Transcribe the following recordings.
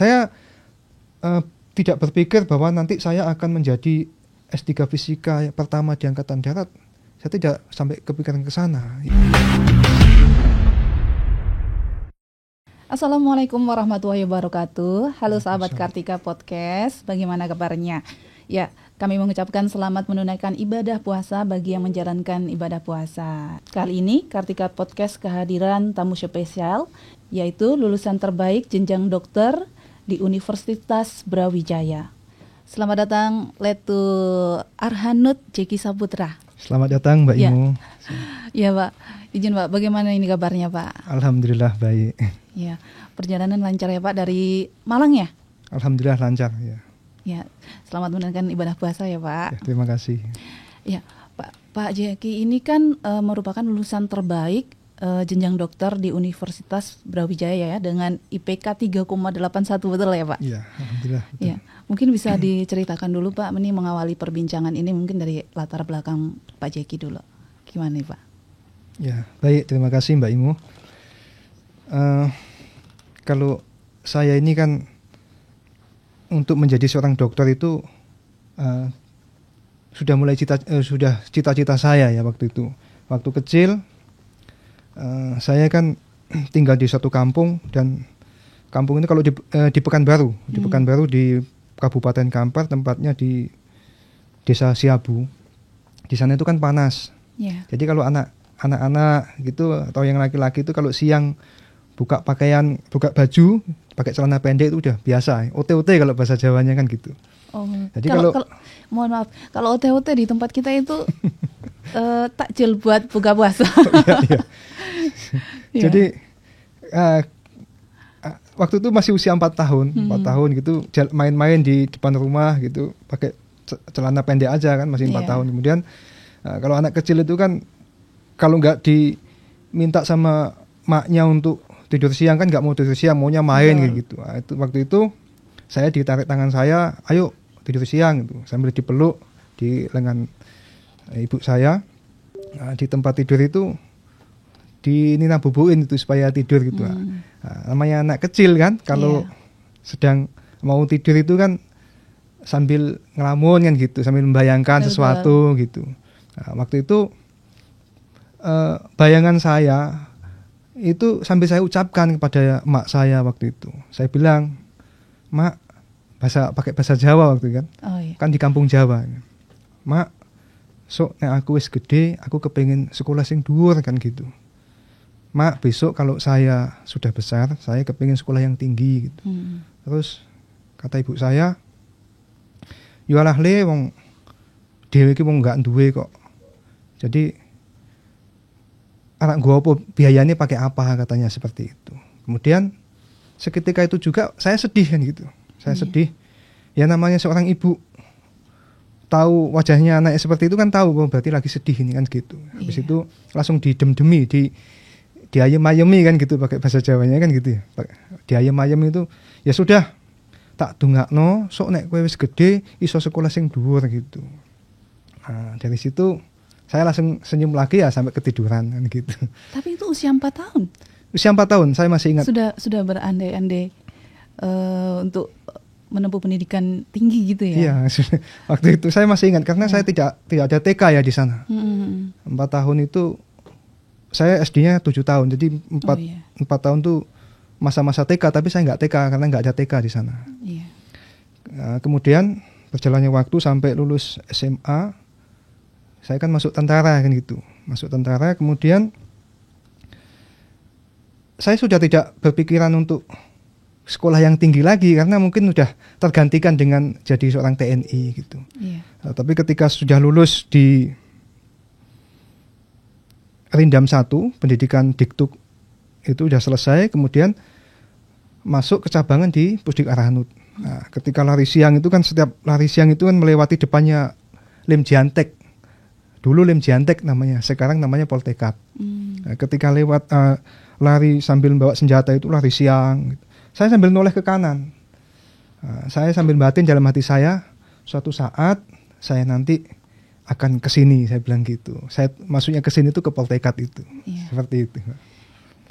Saya tidak berpikir bahwa nanti saya akan menjadi S3 Fisika yang pertama di Angkatan Darat. Saya tidak sampai kepikiran ke sana. Assalamualaikum warahmatullahi wabarakatuh. Halo sahabat Kartika Podcast, bagaimana kabarnya? Ya, kami mengucapkan selamat menunaikan ibadah puasa bagi yang menjalankan ibadah puasa. Kali ini Kartika Podcast kehadiran tamu spesial, yaitu lulusan terbaik jenjang dokter di Universitas Brawijaya. Selamat datang Letu Arhanud Jeki Saputra. Selamat datang Mbak Imo. Ya Pak, izin Pak, bagaimana ini kabarnya Pak? Alhamdulillah baik. Ya, perjalanan lancar ya Pak dari Malang ya? Alhamdulillah lancar ya. Ya, selamat menunaikan ibadah puasa ya Pak. Ya, terima kasih. Ya, Pak Jeki ini kan merupakan lulusan terbaik jenjang dokter di Universitas Brawijaya ya, dengan IPK 3,81, betul ya Pak? Iya, alhamdulillah. Betul. Ya, mungkin bisa diceritakan dulu Pak, ini mengawali perbincangan ini mungkin dari latar belakang Pak Jeki dulu. Gimana nih Pak? Ya, baik, terima kasih Mbak Imo. Kalau saya ini kan untuk menjadi seorang dokter itu sudah mulai cita-cita saya ya waktu itu. Waktu kecil saya kan tinggal di suatu kampung, dan kampung ini kalau di Pekanbaru, di Pekanbaru di Kabupaten Kampar, tempatnya di Desa Siabu. Di sana itu kan panas. Yeah. Jadi kalau anak-anak gitu atau yang laki-laki itu kalau siang buka baju, pakai celana pendek itu udah biasa. OT-OT kalau bahasa Jawanya kan gitu. Oh. Jadi kalau mohon maaf, kalau OT-OT di tempat kita itu takjil buat buka puasa. Iya. Jadi waktu itu masih usia 4 tahun, 4 tahun gitu, main-main di depan rumah gitu, pakai celana pendek aja kan, masih 4 tahun. Kemudian kalau anak kecil itu kan kalau nggak diminta sama maknya untuk tidur siang kan nggak mau tidur siang, maunya main gitu. Itu waktu itu saya ditarik tangan saya, ayo tidur siang gitu, sambil dipeluk di lengan ibu saya. Di tempat tidur itu dinina bubuin itu supaya tidur gitu. Namanya anak kecil kan, kalau sedang mau tidur itu kan sambil ngelamun kan gitu, sambil membayangkan sesuatu gitu. Waktu itu bayangan saya itu sambil saya ucapkan kepada emak saya waktu itu. Saya bilang, "Mak," pakai bahasa Jawa waktu itu kan. Oh, iya. Kan di kampung Jawa. "Mak, sok nek aku wis gede, aku kepengin sekolah sing dhuwur kan gitu. Mak, besok kalau saya sudah besar, saya kepengin sekolah yang tinggi gitu." Terus kata ibu saya, "Yo alah le, wong dhewe iki wong gak duwe kok. Jadi anak gua apa biayanya pakai apa," katanya seperti itu. Kemudian seketika itu juga saya sedih kan gitu. Saya sedih. Ya namanya seorang ibu, tahu wajahnya anaknya seperti itu kan tahu berarti lagi sedih ini kan gitu. Habis itu langsung didem-demi, diayem-ayemi kan gitu, pakai bahasa Jawanya kan gitu ya. Diayem-ayem itu ya sudah, tak dongakno sok nek kowe wis gede iso sekolah sing dhuwur gitu. Nah, dari situ saya langsung senyum lagi ya sampai ketiduran kan gitu. Tapi itu usia 4 tahun. Usia 4 tahun, saya masih ingat. Sudah berandai-andai untuk menempuh pendidikan tinggi gitu ya. Iya, waktu itu saya masih ingat karena saya tidak ada TK ya di sana. 4 tahun itu saya SD-nya 7 tahun. Jadi 4 tahun tuh masa-masa TK, tapi saya nggak TK karena nggak ada TK di sana. Iya. Kemudian berjalannya waktu sampai lulus SMA, saya kan masuk tentara kan gitu. Masuk tentara, kemudian saya sudah tidak berpikiran untuk sekolah yang tinggi lagi karena mungkin sudah tergantikan dengan jadi seorang TNI gitu. Iya. Tapi ketika sudah lulus di Rindam 1, pendidikan Diktuk itu sudah selesai, kemudian masuk ke cabangan di Pusdik Arhanud. Nah, ketika lari siang itu kan, setiap lari siang itu kan melewati depannya Lem Jiantek. Dulu Lem Jiantek namanya, sekarang namanya Poltekat. Nah, ketika lewat lari sambil membawa senjata itu lari siang, saya sambil noleh ke kanan. Saya sambil batin dalam hati saya, suatu saat saya nanti akan ke sini, saya bilang gitu. Saya maksudnya ke sini itu ke Poltekat itu. Seperti itu.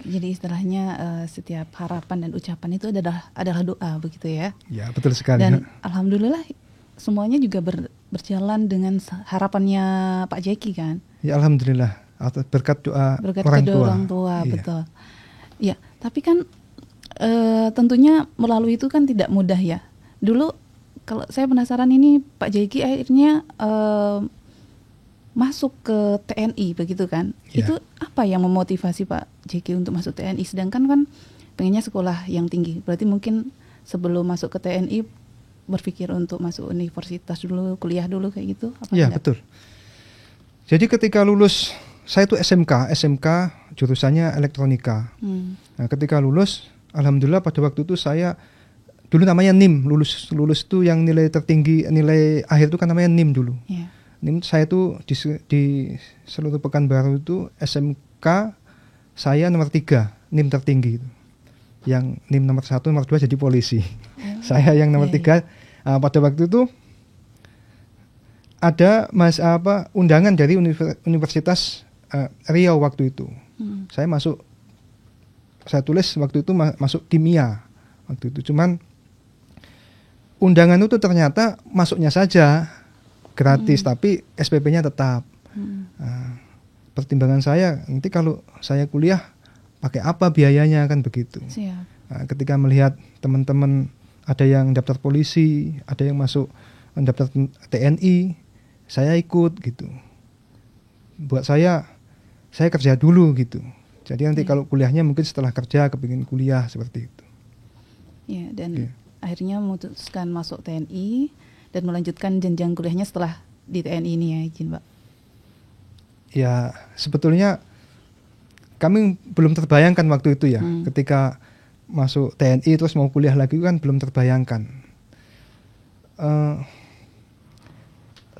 Jadi istilahnya setiap harapan dan ucapan itu adalah doa begitu ya. Ya, betul sekali. Dan alhamdulillah semuanya juga berjalan dengan harapannya Pak Jeki kan. Ya, alhamdulillah berkat doa orang tua. Iya. Betul. Ya, tapi kan tentunya melalui itu kan tidak mudah ya. Dulu kalau saya penasaran ini Pak Jeki akhirnya masuk ke TNI begitu kan? Ya. Itu apa yang memotivasi Pak Jeki untuk masuk TNI? Sedangkan kan pengennya sekolah yang tinggi. Berarti mungkin sebelum masuk ke TNI berpikir untuk masuk universitas dulu, kuliah dulu kayak gitu? Iya, betul. Jadi ketika lulus, saya itu SMK jurusannya elektronika. Nah, ketika lulus, alhamdulillah pada waktu itu saya dulu namanya NIM, lulus itu yang nilai tertinggi, nilai akhir itu kan namanya NIM dulu. Yeah. NIM saya itu di seluruh Pekanbaru itu SMK saya nomor 3 NIM tertinggi itu. Yang NIM nomor 1, nomor 2 jadi polisi. Saya yang nomor 3. Pada waktu itu ada undangan dari Universitas Riau waktu itu. Saya tulis waktu itu masuk kimia waktu itu. Cuman undangan itu ternyata masuknya saja gratis, tapi SPP-nya tetap. Pertimbangan saya nanti kalau saya kuliah pakai apa biayanya kan begitu. Ketika melihat teman-teman ada yang daftar polisi, ada yang masuk daftar TNI, saya ikut gitu. Buat saya kerja dulu gitu. Jadi nanti kalau kuliahnya mungkin setelah kerja kepingin kuliah seperti itu. Ya, dan akhirnya memutuskan masuk TNI dan melanjutkan jenjang kuliahnya setelah di TNI ini ya, izin Pak. Ya, sebetulnya kami belum terbayangkan waktu itu ya, ketika masuk TNI terus mau kuliah lagi kan belum terbayangkan.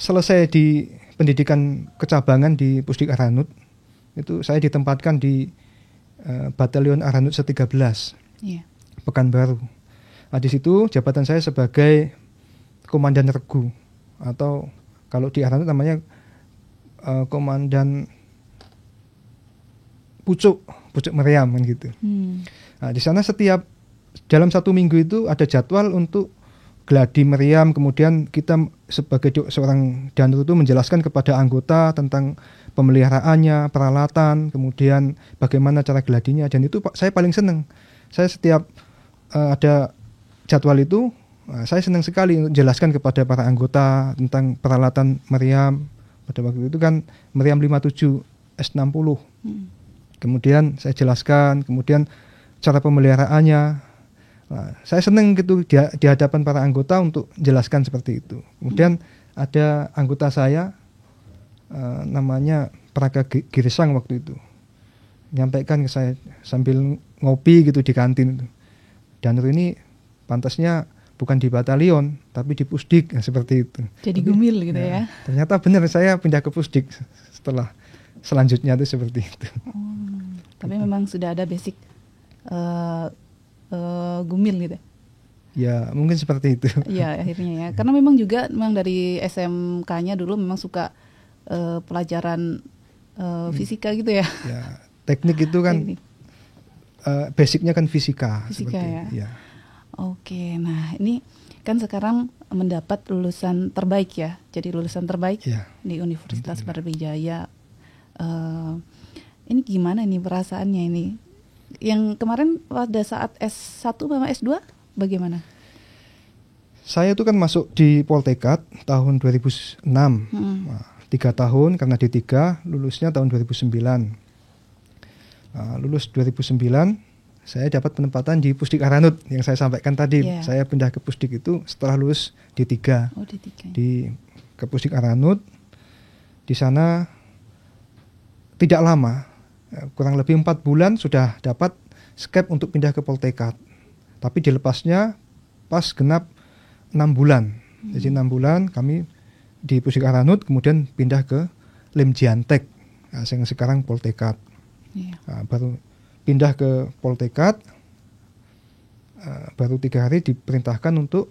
Selesai di pendidikan kecabangan di Pusdik Aranut, itu saya ditempatkan di Batalion Aranut Se-13, Pekanbaru. Nah, di situ jabatan saya sebagai Komandan Regu, atau kalau di Aranut namanya Komandan Pucuk Meriam kan gitu. Nah, di sana setiap dalam 1 minggu itu ada jadwal untuk gladi meriam, kemudian kita sebagai seorang danur itu menjelaskan kepada anggota tentang pemeliharaannya, peralatan, kemudian bagaimana cara gladinya, dan itu saya paling senang. Saya setiap ada jadwal itu, saya senang sekali untuk menjelaskan kepada para anggota tentang peralatan meriam. Pada waktu itu kan meriam 57 S60. Kemudian saya jelaskan, kemudian cara pemeliharaannya. Nah, saya senang gitu di hadapan para anggota untuk menjelaskan seperti itu. Kemudian ada anggota saya namanya Praka Girisang waktu itu, nyampaikan ke saya sambil ngopi gitu di kantin itu, Danur ini pantasnya bukan di batalion tapi di Pusdik, seperti itu. Jadi gumil gitu ya. Ternyata benar saya pindah ke Pusdik setelah selanjutnya itu seperti itu. Tapi memang sudah ada basic gumil gitu. Ya mungkin seperti itu. Iya akhirnya ya. Karena memang dari SMK-nya dulu memang suka pelajaran fisika gitu ya. Ya, teknik itu kan basicnya kan fisika ya. Ya. Oke, nah ini kan sekarang mendapat lulusan terbaik ya. Jadi lulusan terbaik di Universitas Brawijaya. Ini gimana nih perasaannya ini? Yang kemarin pada saat S1 sama S2 bagaimana? Saya itu kan masuk di Poltekad tahun 2006. 3 tahun karena D3, lulusnya tahun 2009. Lulus 2009, saya dapat penempatan di Pusdik Aranut yang saya sampaikan tadi. Saya pindah ke Pusdik itu setelah lulus D3. D3. Ke Pusdik Aranut. Di sana tidak lama, kurang lebih 4 bulan sudah dapat skep untuk pindah ke Poltekad. Tapi dilepasnya pas genap 6 bulan. Jadi 6 bulan kami di Pusdik Aranut, kemudian pindah ke Lem Jiantek, yang sekarang Poltekad. Baru pindah ke Poltekad, baru 3 hari diperintahkan untuk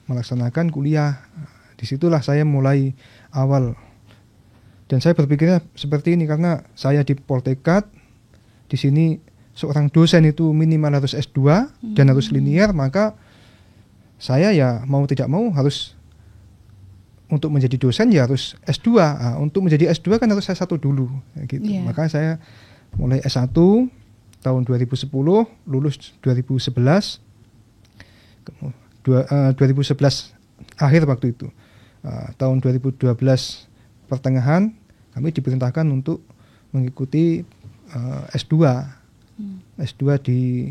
melaksanakan kuliah. Disitulah saya mulai awal. Dan saya berpikirnya seperti ini karena saya di Poltekad, di sini seorang dosen itu minimal harus S2 dan harus linear, maka saya ya mau tidak mau harus untuk menjadi dosen ya harus S2. Untuk menjadi S2 kan harus S1 dulu gitu. Yeah. Maka saya mulai S1 tahun 2010, lulus 2011. 2011 akhir waktu itu. Tahun 2012 pertengahan kami diperintahkan untuk mengikuti S2. S2 di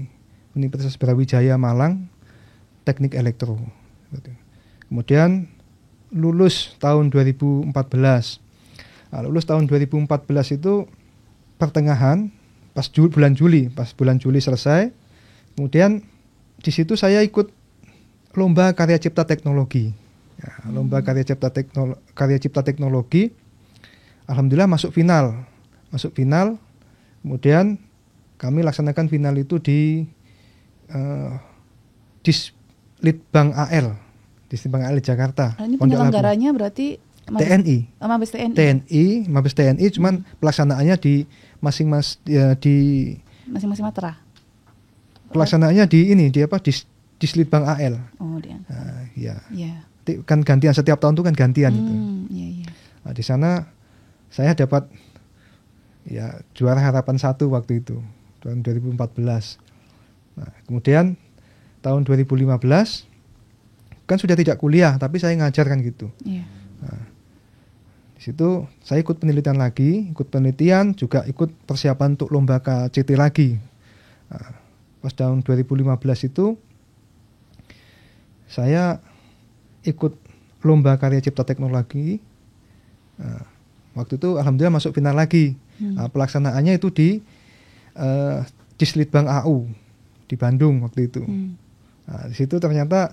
Universitas Brawijaya Malang, Teknik Elektro. Kemudian lulus tahun 2014. Lulus tahun 2014 itu pertengahan, pas bulan Juli selesai. Kemudian di situ saya ikut lomba karya cipta teknologi. Lomba karya cipta teknologi. Alhamdulillah masuk final. Kemudian kami laksanakan final itu di Dislitbang AL di Jakarta. Ini penyelenggaranya berarti TNI. Mabes TNI, cuman pelaksanaannya di masing-masing matra. Pelaksanaannya di Dislitbang AL. Oh, dia. Ya. Kan gantian setiap tahun itu kan gantian itu. Iya. Nah, di sana saya dapat ya juara harapan 1 waktu itu tahun 2014. Nah, kemudian tahun 2015 kan sudah tidak kuliah tapi saya ngajar kan gitu. Iya. Nah, di situ saya ikut penelitian juga ikut persiapan untuk lomba KCT lagi. Nah, pas tahun 2015 itu saya ikut lomba karya cipta teknologi. Nah, waktu itu alhamdulillah masuk final lagi. Nah, pelaksanaannya itu di Dislitbang AU di Bandung waktu itu. Nah, di situ ternyata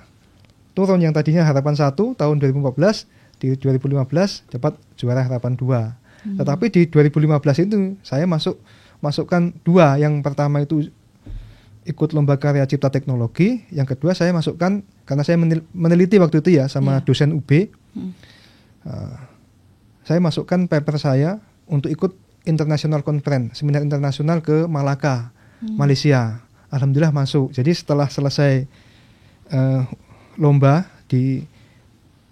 turun yang tadinya harapan 1 tahun 2014, di 2015 dapat juara harapan 2. Tetapi di 2015 itu saya masukkan 2. Yang pertama itu ikut lomba karya cipta teknologi, yang kedua saya masukkan karena saya meneliti waktu itu ya sama dosen UB. Saya masukkan paper saya untuk ikut international conference, seminar internasional ke Malaka, Malaysia. Alhamdulillah masuk. Jadi setelah selesai lomba di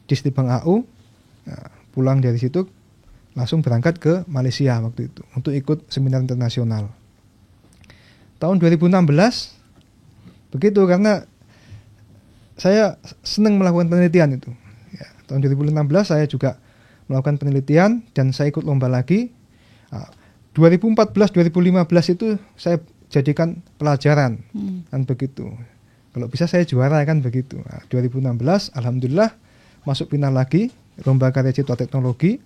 Dislitbang AU, pulang dari situ langsung berangkat ke Malaysia waktu itu untuk ikut seminar internasional. Tahun 2016 begitu karena saya senang melakukan penelitian itu. Ya, tahun 2016 saya juga melakukan penelitian dan saya ikut lomba lagi. 2014-2015 itu saya jadikan pelajaran kan begitu. Kalau bisa saya juara kan begitu. 2016 alhamdulillah masuk final lagi lomba karya cipta teknologi.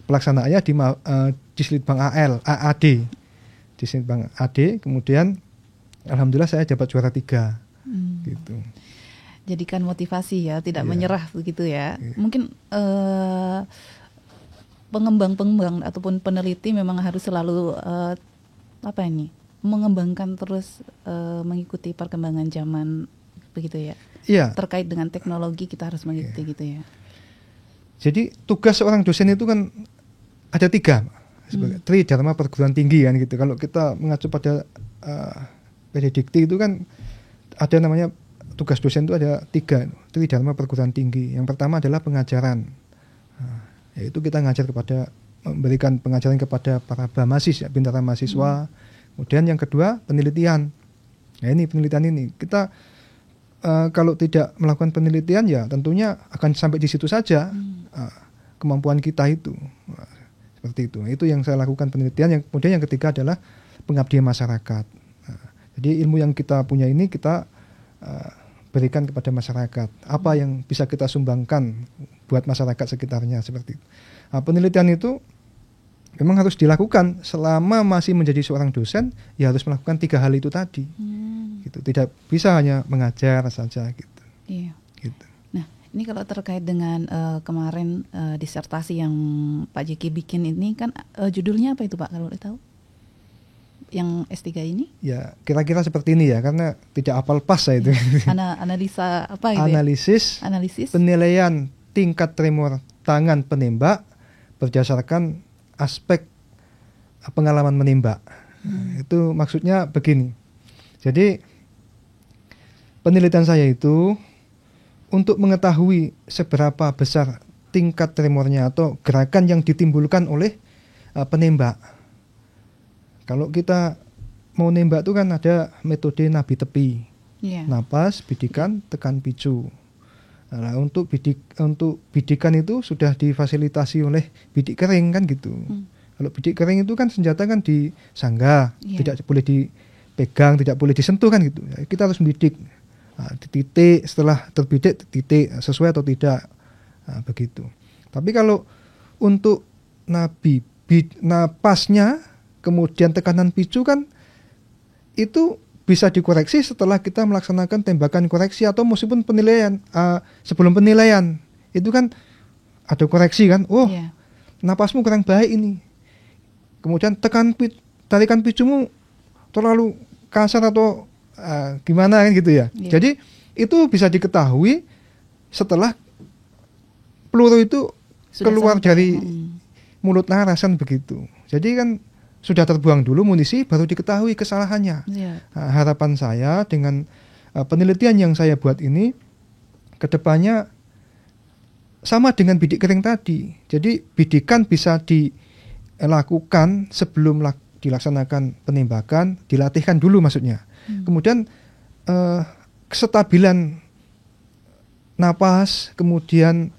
Pelaksanaannya di Dislitbang AD. Dislitbang AD, kemudian alhamdulillah saya dapat juara 3. Gitu. Jadikan motivasi ya, tidak menyerah begitu ya. Mungkin pengembang ataupun peneliti memang harus selalu mengembangkan terus, mengikuti perkembangan zaman begitu ya. Iya. Terkait dengan teknologi kita harus mengikuti gitu ya. Jadi tugas seorang dosen itu kan ada 3 sebagai Tridharma perguruan tinggi kan gitu. Kalau kita mengacu pada Pedidikti itu kan ada namanya tugas dosen itu ada 3 Tridharma perguruan tinggi. Yang pertama adalah pengajaran. Yaitu kita memberikan pengajaran kepada para mahasiswa, bintara mahasiswa. Kemudian yang kedua penelitian. Nah ini penelitian ini kita kalau tidak melakukan penelitian ya tentunya akan sampai di situ saja kemampuan kita itu. Seperti itu. Itu yang saya lakukan penelitian. Kemudian yang ketiga adalah pengabdian masyarakat. Jadi ilmu yang kita punya ini kita berikan kepada masyarakat. Apa yang bisa kita sumbangkan buat masyarakat sekitarnya seperti itu. Penelitian itu memang harus dilakukan selama masih menjadi seorang dosen, ya harus melakukan 3 hal itu tadi. Gitu. Tidak bisa hanya mengajar saja gitu. Iya. Gitu. Nah, ini kalau terkait dengan kemarin disertasi yang Pak Jeki bikin ini kan judulnya apa itu Pak kalau boleh tahu? Yang S3 ini? Ya, kira-kira seperti ini ya, karena tidak hafal pas saya itu. Analisa apa itu? Analisis. Penilaian tingkat tremor tangan penembak berdasarkan aspek pengalaman menembak. Nah, itu maksudnya begini. Jadi penelitian saya itu untuk mengetahui seberapa besar tingkat tremornya atau gerakan yang ditimbulkan oleh penembak. Kalau kita mau nembak itu kan ada metode nabi tepi. Napas, bidikan, tekan picu. Nah, untuk bidikan itu sudah difasilitasi oleh bidik kering kan gitu. Kalau bidik kering itu kan senjata kan disanggah, tidak boleh dipegang, tidak boleh disentuh kan gitu. Kita harus bidik. Nah, titik setelah terbidik titik sesuai atau tidak. Nah, begitu. Tapi kalau untuk napasnya kemudian tekanan picu kan itu bisa dikoreksi setelah kita melaksanakan tembakan koreksi atau meskipun penilaian sebelum penilaian itu kan ada koreksi kan, napasmu kurang baik ini, kemudian tarikan picumu terlalu kasar atau gimana kan gitu ya. Jadi itu bisa diketahui setelah peluru itu sudah keluar dari mulut laras kan begitu. Jadi kan sudah terbuang dulu munisi, baru diketahui kesalahannya. Harapan saya dengan penelitian yang saya buat ini, kedepannya sama dengan bidik kering tadi. Jadi bidikan bisa dilakukan sebelum dilaksanakan penembakan, dilatihkan dulu maksudnya. Kemudian kestabilan napas, kemudian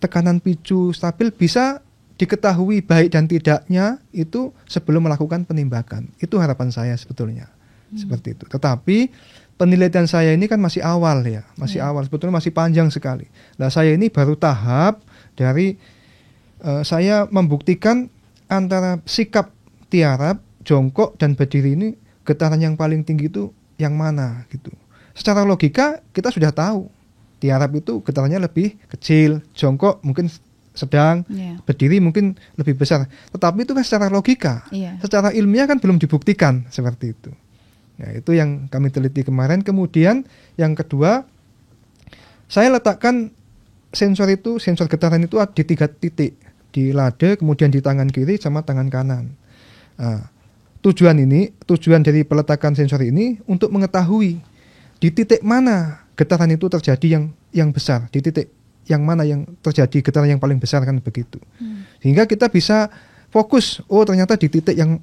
tekanan picu stabil bisa diketahui baik dan tidaknya itu sebelum melakukan penembakan. Itu harapan saya sebetulnya. Seperti itu. Tetapi penelitian saya ini kan masih awal ya. Masih awal, sebetulnya masih panjang sekali. Nah, saya ini baru tahap dari saya membuktikan antara sikap tiarap, jongkok dan berdiri ini getaran yang paling tinggi itu yang mana gitu. Secara logika kita sudah tahu. Tiarap itu getarannya lebih kecil, jongkok mungkin sedang, berdiri mungkin lebih besar. Tetapi itu kan secara logika, secara ilmiah kan belum dibuktikan seperti itu. Ya, itu yang kami teliti kemarin. Kemudian yang kedua, saya letakkan sensor getaran itu di 3 titik, di lade, kemudian di tangan kiri sama tangan kanan. Nah, tujuan dari peletakan sensor ini untuk mengetahui di titik mana getaran itu terjadi yang besar, di titik yang mana yang terjadi getaran yang paling besar kan begitu. Sehingga kita bisa fokus, ternyata di titik yang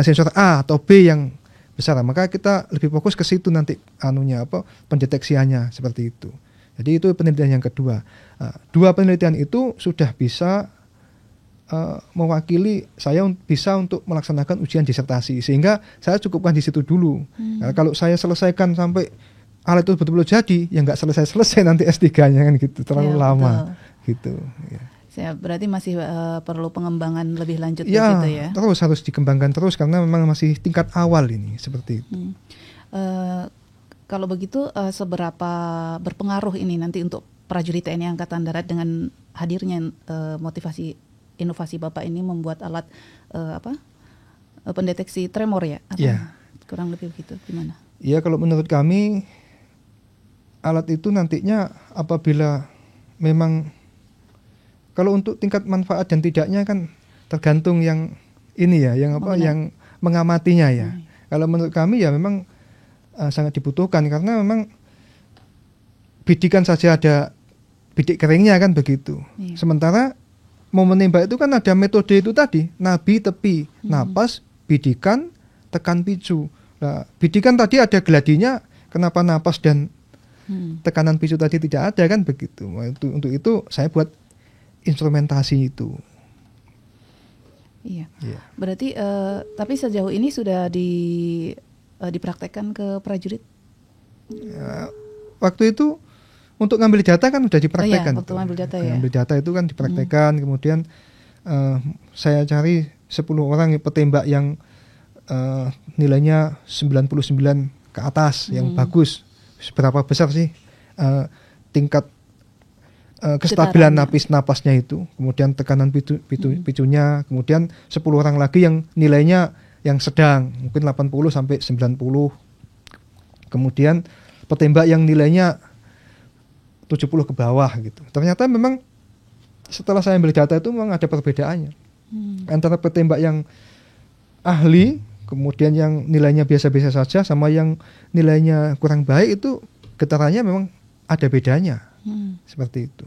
sensor A atau B yang besar, maka kita lebih fokus ke situ nanti pendeteksiannya seperti itu. Jadi itu penelitian yang kedua. 2 penelitian itu sudah bisa mewakili saya bisa untuk melaksanakan ujian disertasi, sehingga saya cukupkan di situ dulu. Nah, kalau saya selesaikan sampai alat itu betul-betul jadi, ya nggak selesai nanti S3-nya kan gitu, terlalu lama gitu. Ya, berarti masih perlu pengembangan lebih lanjut begitu ya? Terus harus dikembangkan terus karena memang masih tingkat awal ini seperti itu. Kalau begitu seberapa berpengaruh ini nanti untuk prajurit TNI Angkatan Darat dengan hadirnya inovasi Bapak ini membuat alat pendeteksi tremor ya? Atau kurang lebih begitu, gimana? Ya, kalau menurut kami alat itu nantinya apabila memang, kalau untuk tingkat manfaat dan tidaknya kan tergantung yang ini ya, yang mengamatinya ya. Kalau menurut kami ya memang sangat dibutuhkan karena memang bidikan saja ada bidik keringnya kan begitu. Sementara mau menembak itu kan ada metode itu tadi, nabi tepi, napas, bidikan, tekan picu. Nah, bidikan tadi ada gladinya, kenapa napas dan tekanan picu tadi tidak ada kan begitu. Untuk itu saya buat instrumentasi itu. Iya. Berarti tapi sejauh ini sudah dipraktekkan ke prajurit? Ya, waktu itu untuk ngambil data kan sudah dipraktekkan. Waktu ngambil data ya. Ngambil data itu kan dipraktekkan. Kemudian saya cari 10 orang petembak yang nilainya 99 ke atas yang bagus. Seberapa besar sih tingkat kestabilan napasnya itu, kemudian tekanan picunya, kemudian 10 orang lagi yang nilainya yang sedang, mungkin 80 sampai 90. Kemudian petembak yang nilainya 70 ke bawah gitu. Ternyata memang setelah saya ambil data itu memang ada perbedaannya. Antara petembak yang ahli, kemudian yang nilainya biasa-biasa saja, sama yang nilainya kurang baik itu getarannya memang ada bedanya. Seperti itu.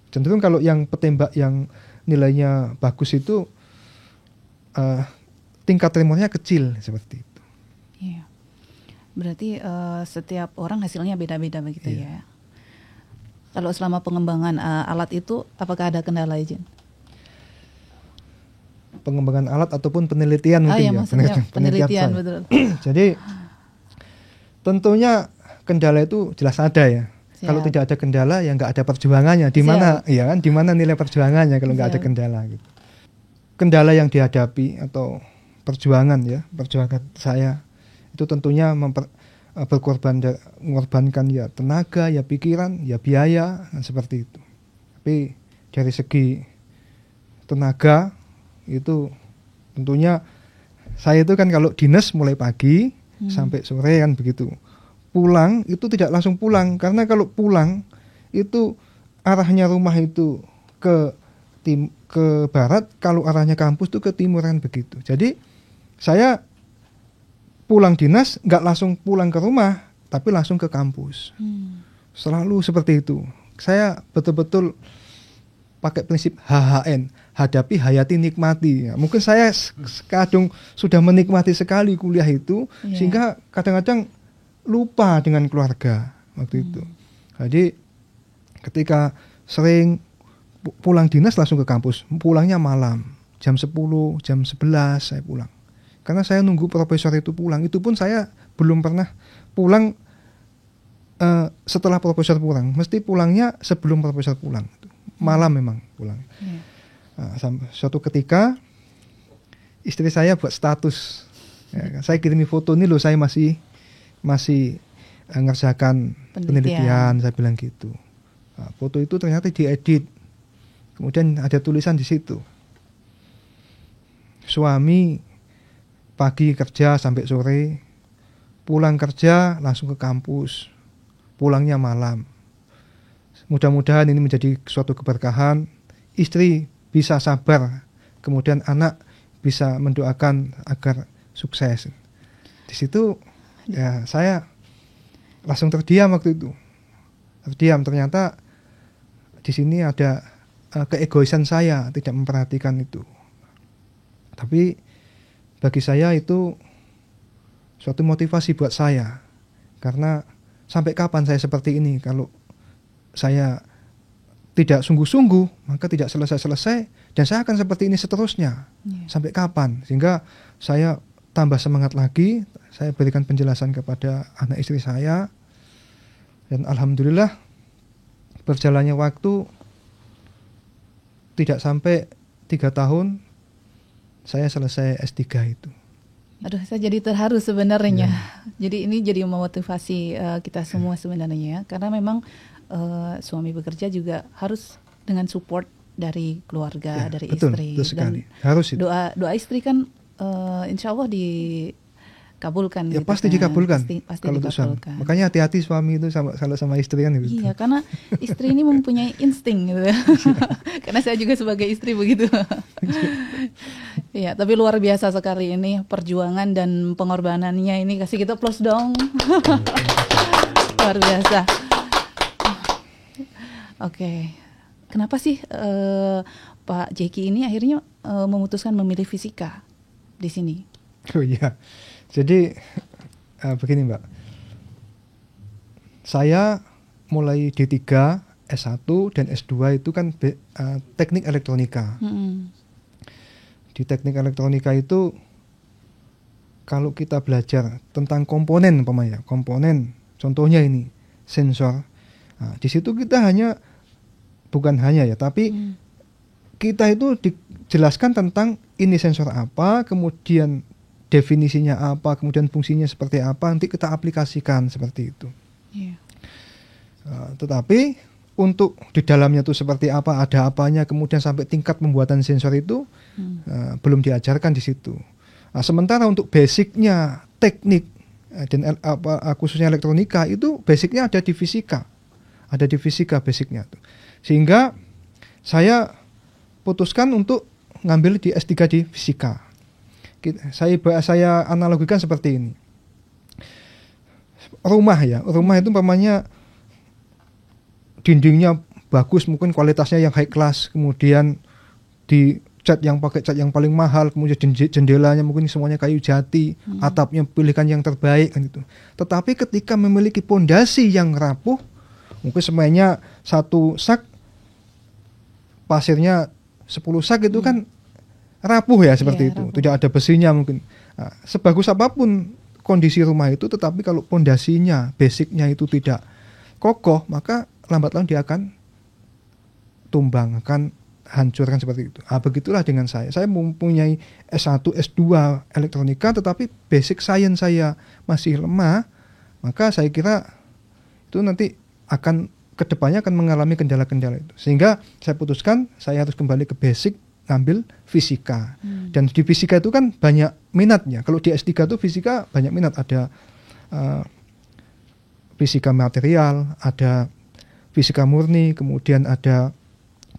Cenderung kalau yang petembak yang nilainya bagus itu tingkat tremornya kecil seperti itu. Iya. Berarti setiap orang hasilnya beda-beda begitu ya. Kalau selama pengembangan alat itu apakah ada kendala, Izin? Pengembangan alat ataupun penelitian mungkin ya. Maksudnya penelitian betul. Jadi tentunya kendala itu jelas ada ya. Siap. Kalau tidak ada kendala ya nggak ada perjuangannya. Di mana ya kan? Di mana nilai perjuangannya kalau nggak ada kendala gitu. Kendala yang dihadapi atau perjuangan saya itu tentunya mengorbankan ya tenaga, ya pikiran, ya biaya, seperti itu. Tapi dari segi tenaga itu tentunya saya itu kan kalau dinas mulai pagi sampai sore kan begitu. Pulang itu tidak langsung pulang, karena kalau pulang itu arahnya rumah itu ke barat, kalau arahnya kampus itu ke timuran begitu. Jadi saya pulang dinas nggak langsung pulang ke rumah, tapi langsung ke kampus. Selalu seperti itu. Saya betul-betul pakai prinsip HHN, hadapi, hayati, nikmati. Ya, mungkin saya kadang sudah menikmati sekali kuliah itu, sehingga kadang-kadang lupa dengan keluarga waktu itu. Jadi ketika sering pulang dinas langsung ke kampus, pulangnya malam, jam 10, jam 11 saya pulang. Karena saya nunggu profesor itu pulang. Itu pun saya belum pernah pulang setelah profesor pulang. Mesti pulangnya sebelum profesor pulang. Malam memang pulang. Suatu ketika istri saya buat status. Ya, saya kirimi foto ini loh, saya masih ngerjakan penelitian. Saya bilang gitu. Foto itu ternyata diedit. Kemudian ada tulisan di situ. Suami pagi kerja sampai sore, pulang kerja langsung ke kampus, pulangnya malam. Mudah-mudahan ini menjadi suatu keberkahan, istri bisa sabar, kemudian anak bisa mendoakan agar sukses. Di situ ya saya langsung terdiam waktu itu. Terdiam, ternyata di sini ada keegoisan saya, tidak memperhatikan itu. Tapi bagi saya itu suatu motivasi buat saya. Karena sampai kapan saya seperti ini? Kalau saya tidak sungguh-sungguh, maka tidak selesai-selesai. Dan saya akan seperti ini seterusnya. Sampai kapan? Sehingga saya tambah semangat lagi. Saya berikan penjelasan kepada anak istri saya. Dan alhamdulillah berjalannya waktu tidak sampai 3 tahun saya selesai S3 itu. Aduh, saya jadi terharu sebenarnya. Jadi ini jadi memotivasi kita semua sebenarnya, karena memang suami bekerja juga harus dengan support dari keluarga, dari betul, istri. Betul sekali. Dan harus itu. Doa istri kan insya Allah dikabulkan. Ya gitu pasti kan. dikabulkan. Pasti kalau dikabulkan. Makanya hati-hati suami itu kalau sama istri kan gitu. Iya, karena istri ini mempunyai insting gitu. Karena saya juga sebagai istri begitu. Iya, tapi luar biasa sekali ini perjuangan dan pengorbanannya ini, kasih kita plus dong. Luar biasa. Oke. Kenapa sih Pak Jeki ini akhirnya memutuskan memilih fisika di sini? Oh iya. Jadi begini Mbak. Saya mulai D3, S1 dan S2 itu kan teknik elektronika. Di teknik elektronika itu kalau kita belajar tentang komponen umpamanya, komponen contohnya ini sensor. Nah, di situ kita tapi kita itu dijelaskan tentang ini sensor apa, kemudian definisinya apa, kemudian fungsinya seperti apa, nanti kita aplikasikan seperti itu. Tetapi untuk di dalamnya itu seperti apa, ada apanya, kemudian sampai tingkat pembuatan sensor itu belum diajarkan di situ. Nah, sementara untuk basicnya teknik dan khususnya elektronika itu basicnya ada di fisika, basicnya tuh. Sehingga saya putuskan untuk ngambil di S3 di fisika. Saya analogikan seperti ini. Rumah itu umpamanya dindingnya bagus, mungkin kualitasnya yang high class, kemudian cat yang paling mahal, kemudian jendelanya mungkin semuanya kayu jati, atapnya pilihkan yang terbaik kan itu. Tetapi ketika memiliki pondasi yang rapuh, mungkin semuanya 1 sak, pasirnya 10 sak itu kan rapuh ya seperti itu, rapuh. Tidak ada besinya mungkin. Nah, sebagus apapun kondisi rumah itu, tetapi kalau pondasinya, basicnya itu tidak kokoh, maka lambat laun dia akan tumbang, akan hancur kan seperti itu. Begitulah dengan saya. Saya mempunyai S1, S2 elektronika, tetapi basic science saya masih lemah, maka saya kira itu nanti kedepannya akan mengalami kendala-kendala itu. Sehingga saya putuskan saya harus kembali ke basic, ngambil fisika. Dan di fisika itu kan banyak minatnya. Kalau di S3 itu fisika banyak minat. Ada fisika material, ada fisika murni, kemudian ada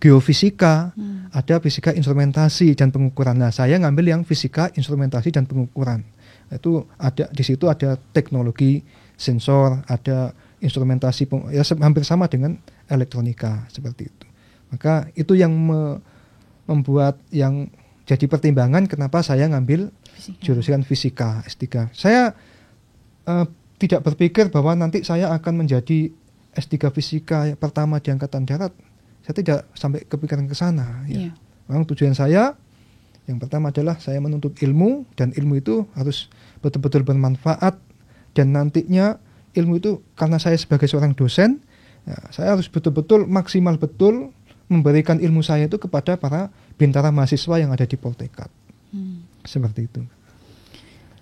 geofisika, ada fisika instrumentasi dan pengukuran. Nah, saya ngambil yang fisika instrumentasi dan pengukuran. Itu di situ ada teknologi sensor, ada instrumentasi, ya hampir sama dengan elektronika seperti itu. Maka itu yang membuat yang jadi pertimbangan kenapa saya ngambil jurusan fisika S3. Saya tidak berpikir bahwa nanti saya akan menjadi S3 fisika pertama di angkatan darat. Saya tidak sampai kepikiran ke sana. Ya. Memang tujuan saya yang pertama adalah saya menuntut ilmu, dan ilmu itu harus betul-betul bermanfaat, dan nantinya ilmu itu karena saya sebagai seorang dosen, ya, saya harus betul-betul maksimal betul memberikan ilmu saya itu kepada para bintara mahasiswa yang ada di Poltekkad. Seperti itu.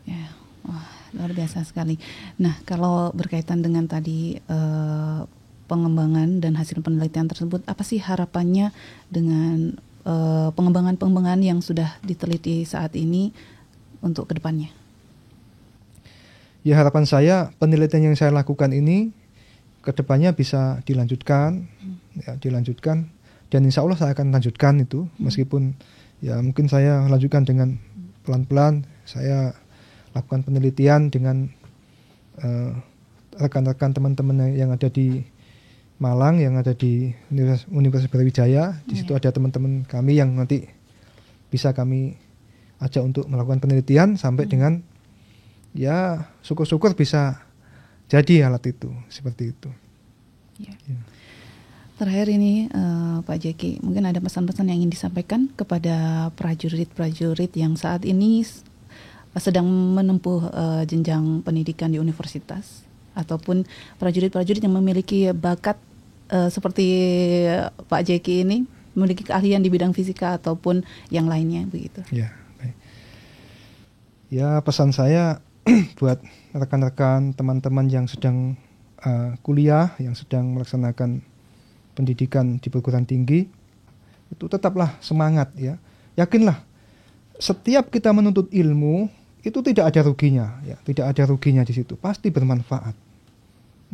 Ya, wah, luar biasa sekali. Nah, kalau berkaitan dengan tadi pengembangan dan hasil penelitian tersebut, apa sih harapannya dengan pengembangan-pengembangan yang sudah diteliti saat ini untuk kedepannya? Ya, harapan saya penelitian yang saya lakukan ini kedepannya bisa dilanjutkan, dan insya Allah saya akan lanjutkan itu, meskipun ya mungkin saya lanjutkan dengan pelan-pelan. Saya lakukan penelitian dengan rekan-rekan teman-teman yang ada di Malang, yang ada di Universitas Brawijaya. Di situ ada teman-teman kami yang nanti bisa kami ajak untuk melakukan penelitian sampai dengan ya syukur-syukur bisa jadi alat itu, seperti itu. Ya. Terakhir ini Pak Jeki, mungkin ada pesan-pesan yang ingin disampaikan kepada prajurit-prajurit yang saat ini sedang menempuh jenjang pendidikan di universitas, ataupun prajurit-prajurit yang memiliki bakat seperti Pak Jeki ini, memiliki keahlian di bidang fisika ataupun yang lainnya begitu. Ya, baik. Ya, pesan saya buat rekan-rekan teman-teman yang sedang kuliah, yang sedang melaksanakan pendidikan di perguruan tinggi, itu tetaplah semangat ya. Yakinlah setiap kita menuntut ilmu itu tidak ada ruginya ya, tidak ada ruginya di situ, pasti bermanfaat.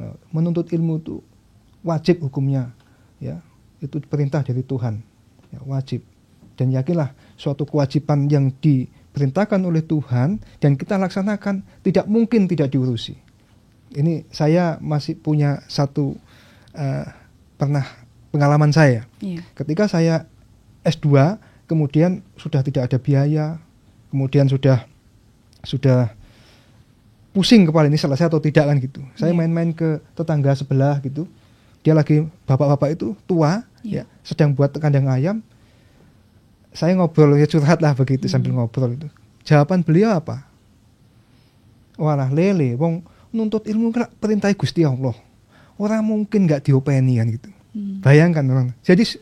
Nah, menuntut ilmu itu wajib hukumnya ya, itu perintah dari Tuhan ya, wajib. Dan yakinlah suatu kewajiban yang diperintahkan oleh Tuhan dan kita laksanakan tidak mungkin tidak diurusi. Ini saya masih punya satu pengalaman saya. Ketika saya S2 kemudian sudah tidak ada biaya, kemudian sudah pusing kepala ini selesai atau tidak kan gitu. Saya main-main ke tetangga sebelah gitu. Dia lagi, bapak-bapak itu tua ya, sedang buat kandang ayam. Saya ngobrol, ya curhat lah begitu sambil ngobrol itu. Jawaban beliau apa? Walah lele, wong nuntut ilmu kan perintah Gusti Allah. Orang mungkin nggak diopeni kan gitu. Bayangkan orang. Jadi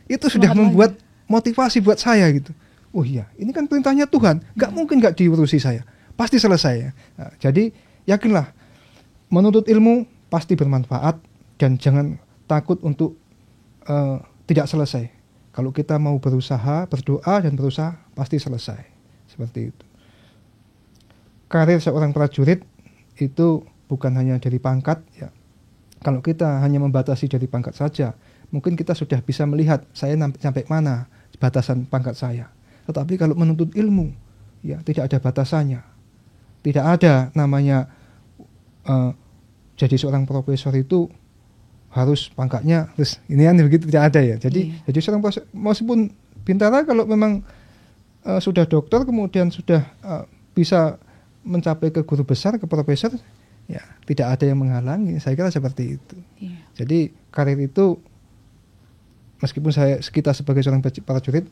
itu sudah membuat motivasi buat saya gitu. Oh iya, ini kan perintahnya Tuhan, nggak mungkin nggak diurusi saya. Pasti selesai ya. Nah, jadi yakinlah menuntut ilmu pasti bermanfaat, dan jangan takut untuk tidak selesai. Kalau kita mau berusaha, berdoa dan berusaha pasti selesai. Seperti itu. Karir seorang prajurit itu bukan hanya dari pangkat ya. Kalau kita hanya membatasi dari pangkat saja, mungkin kita sudah bisa melihat saya sampai mana batasan pangkat saya. Tetapi kalau menuntut ilmu, ya tidak ada batasannya. Tidak ada namanya jadi seorang profesor itu harus pangkatnya terus ini kan begitu, tidak ada ya. Jadi jadi seorang profesor meskipun bintara kalau memang sudah doktor kemudian sudah bisa mencapai ke guru besar, ke profesor, ya tidak ada yang menghalangi. Saya kira seperti itu. Jadi karir itu meskipun kita sebagai seorang prajurit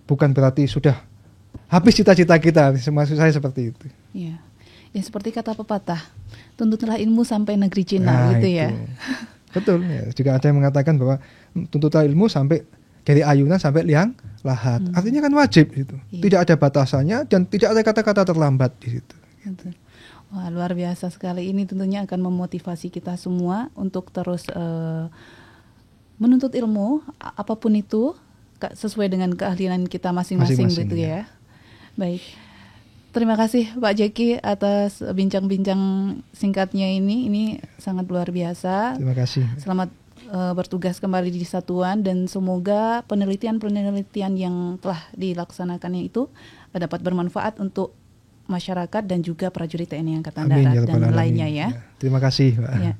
bukan berarti sudah habis cita-cita kita. Maksud saya seperti itu. Iya. Ya seperti kata pepatah, tuntutlah ilmu sampai negeri Cina, gitu ya. Betul. Ya. Juga ada yang mengatakan bahwa tuntutlah ilmu sampai dari ayunan sampai liang lahat. Artinya kan wajib itu. Tidak ada batasannya dan tidak ada kata-kata terlambat di situ. Gitu. Wah, luar biasa sekali. Ini tentunya akan memotivasi kita semua untuk terus menuntut ilmu apapun itu sesuai dengan keahlian kita masing-masing gitu ya. Baik. Terima kasih Pak Jeki atas bincang-bincang singkatnya ini. Ini sangat luar biasa. Terima kasih. Selamat bertugas kembali di satuan dan semoga penelitian-penelitian yang telah dilaksanakannya itu dapat bermanfaat untuk masyarakat dan juga prajurit TNI Angkatan Darat dan lainnya ya. Terima kasih, Pak. Ya.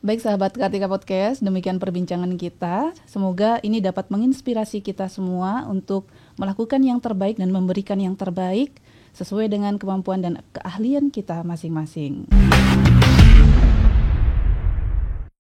Baik sahabat Kartika Podcast, demikian perbincangan kita. Semoga ini dapat menginspirasi kita semua untuk melakukan yang terbaik dan memberikan yang terbaik sesuai dengan kemampuan dan keahlian kita masing-masing.